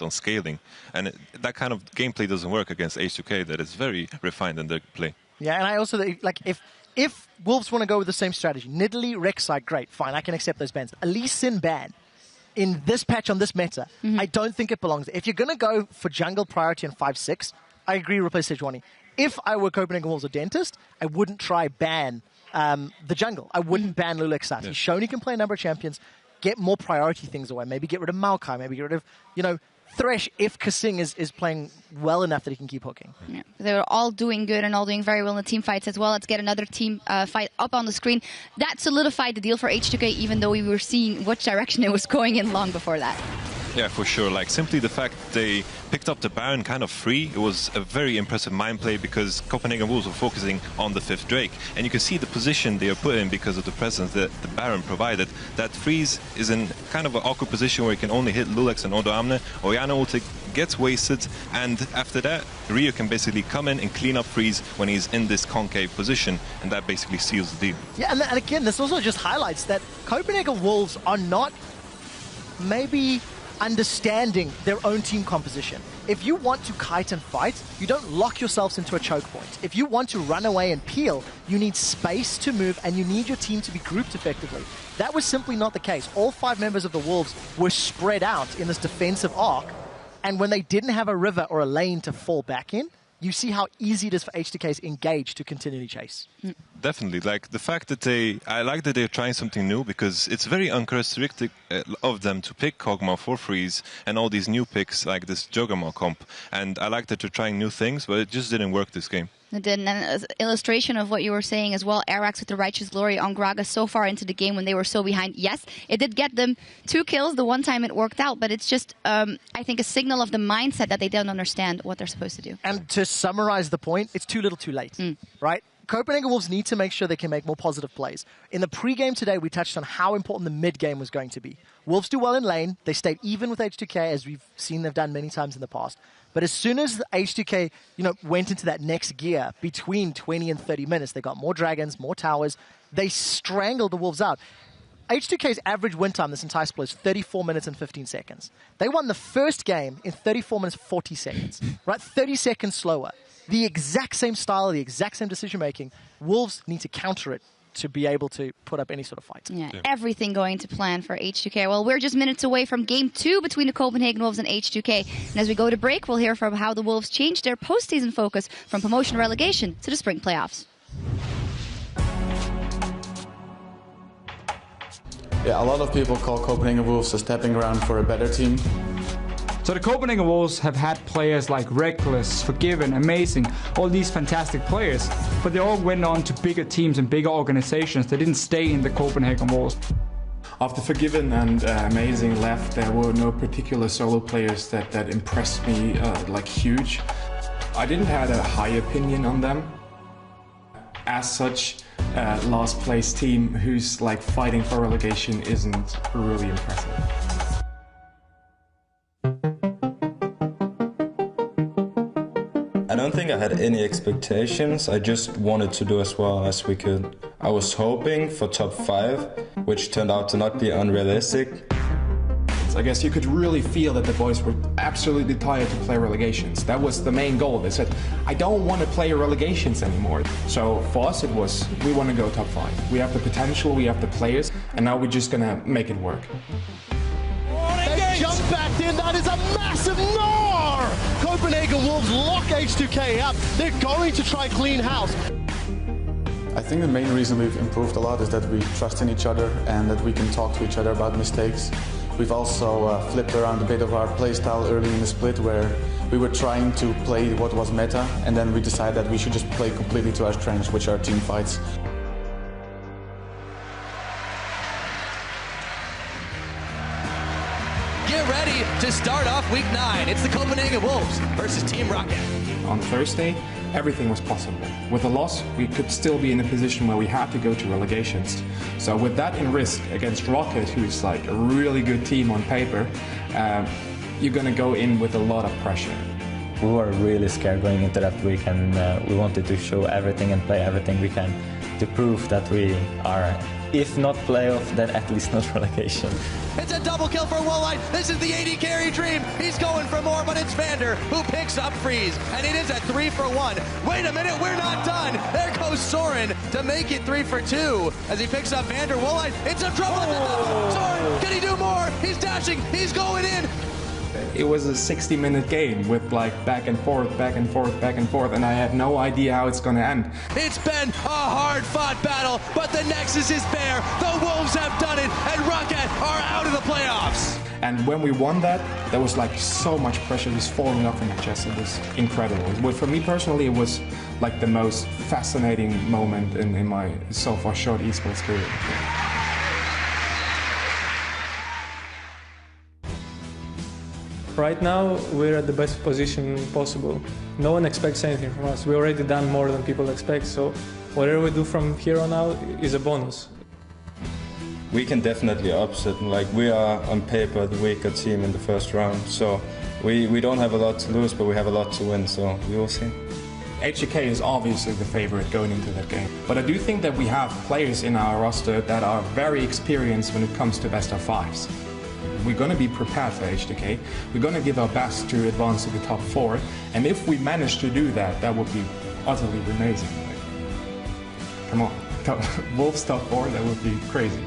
on scaling, and that kind of gameplay doesn't work against H2K. That is very refined in their play. Yeah, and I also like if Wolves want to go with the same strategy, Nidalee, Rek'Sai, great, fine, I can accept those bans. A Lee Sin ban in this patch on this meta, I don't think it belongs there. If you're going to go for jungle priority on 5-6, I agree, replace Sejuani. If I were Copenhagen Wolves or Dentist, I wouldn't try ban the jungle. I wouldn't ban Lulu Xat. He's shown he can play a number of champions. Get more priority things away. Maybe get rid of Maokai. Maybe get rid of, Thresh if Kasing is playing well enough that he can keep hooking. Yeah. They were all doing good and all doing very well in the team fights as well. Let's get another team fight up on the screen. That solidified the deal for H2K, even though we were seeing which direction it was going in long before that. Yeah, for sure. Like, simply the fact they picked up the Baron kind of free, it was a very impressive mind play because Copenhagen Wolves were focusing on the 5th Drake. And you can see the position they are put in because of the presence that the Baron provided. That Freeze is in kind of an awkward position where he can only hit Lulex and Odo Amne. Orianna ulti gets wasted, and after that, Rio can basically come in and clean up Freeze when he's in this concave position, and that basically seals the deal. Yeah, and again, this also just highlights that Copenhagen Wolves are not maybe understanding their own team composition. If you want to kite and fight, you don't lock yourselves into a choke point. If you want to run away and peel, you need space to move and you need your team to be grouped effectively. That was simply not the case. All 5 members of the Wolves were spread out in this defensive arc, and when they didn't have a river or a lane to fall back in, you see how easy it is for H2K's engage to continually chase. Definitely. Like, the fact that I like that they're trying something new because it's very uncharacteristic of them to pick Kog'Maw for Freeze and all these new picks like this Juggernaut comp. And I like that they're trying new things, but it just didn't work this game. It did, and as an illustration of what you were saying as well, Arax with the Righteous Glory on Gragas so far into the game when they were so behind. Yes, it did get them 2 kills the one time it worked out, but it's just, I think, a signal of the mindset that they don't understand what they're supposed to do. And to summarize the point, it's too little too late, right? Copenhagen Wolves need to make sure they can make more positive plays. In the pre-game today, we touched on how important the mid-game was going to be. Wolves do well in lane. They stayed even with H2K, as we've seen they've done many times in the past. But as soon as H2K, went into that next gear, between 20 and 30 minutes, they got more dragons, more towers. They strangled the Wolves out. H2K's average win time this entire split is 34 minutes and 15 seconds. They won the first game in 34 minutes 40 seconds, right? 30 seconds slower. The exact same style, the exact same decision-making. Wolves need to counter it to be able to put up any sort of fight. Yeah, everything going to plan for H2K. Well, we're just minutes away from Game 2 between the Copenhagen Wolves and H2K. And as we go to break, we'll hear from how the Wolves changed their postseason focus from promotion relegation to the Spring Playoffs. Yeah, a lot of people call Copenhagen Wolves a stepping ground for a better team. So the Copenhagen Wolves have had players like Reckless, Forgiven, Amazing, all these fantastic players, but they all went on to bigger teams and bigger organizations. They didn't stay in the Copenhagen Wolves. After Forgiven and Amazing left, there were no particular solo players that impressed me like huge. I didn't have a high opinion on them. As such, last place team who's like fighting for relegation isn't really impressive. I don't think I had any expectations. I just wanted to do as well as we could. I was hoping for top 5, which turned out to not be unrealistic. I guess you could really feel that the boys were absolutely tired to play relegations. That was the main goal. They said, I don't want to play relegations anymore. So for us it was, we want to go top 5. We have the potential, we have the players, and now we're just going to make it work. They jump back in, that is a massive gnar! Copenhagen Wolves lock H2K up. They're going to try clean house. I think the main reason we've improved a lot is that we trust in each other and that we can talk to each other about mistakes. We've also flipped around a bit of our playstyle early in the split where we were trying to play what was meta, and then we decided that we should just play completely to our strengths, which are team fights. Get ready to start off week 9. It's the Copenhagen Wolves versus Team Rocket. On Thursday, everything was possible. With a loss, we could still be in a position where we had to go to relegations. So with that in risk against Rocket, who's like a really good team on paper, you're gonna go in with a lot of pressure. We were really scared going into that week, and we wanted to show everything and play everything we can to prove that we are if not playoff, then at least not relegation. It's a double kill for Woolite. This is the AD carry dream. He's going for more, but it's Vander who picks up Freeze. And it is a 3 for 1. Wait a minute, we're not done. There goes Soren to make it 3 for 2. As he picks up Vander, Woolite in some trouble at the top. Soren, can he do more? He's dashing, he's going in. It was a 60-minute game with like back and forth, back and forth, back and forth, and I had no idea how it's gonna end. It's been a hard-fought battle, but the Nexus is bare. The Wolves have done it, and Rocket are out of the playoffs. And when we won that, there was like so much pressure just falling off in my chest. It was incredible. But for me personally, it was like the most fascinating moment in my so far short esports career. Right now, we're at the best position possible. No one expects anything from us. We already done more than people expect, so whatever we do from here on out is a bonus. We can definitely upset, like we are on paper the weaker team in the first round, so we don't have a lot to lose, but we have a lot to win, so we will see. H2K is obviously the favorite going into that game, but I do think that we have players in our roster that are very experienced when it comes to best of fives. We're going to be prepared for H2K. We're going to give our best to advance to the top 4. And if we manage to do that, that would be utterly amazing. Come on, Wolves top 4, that would be crazy.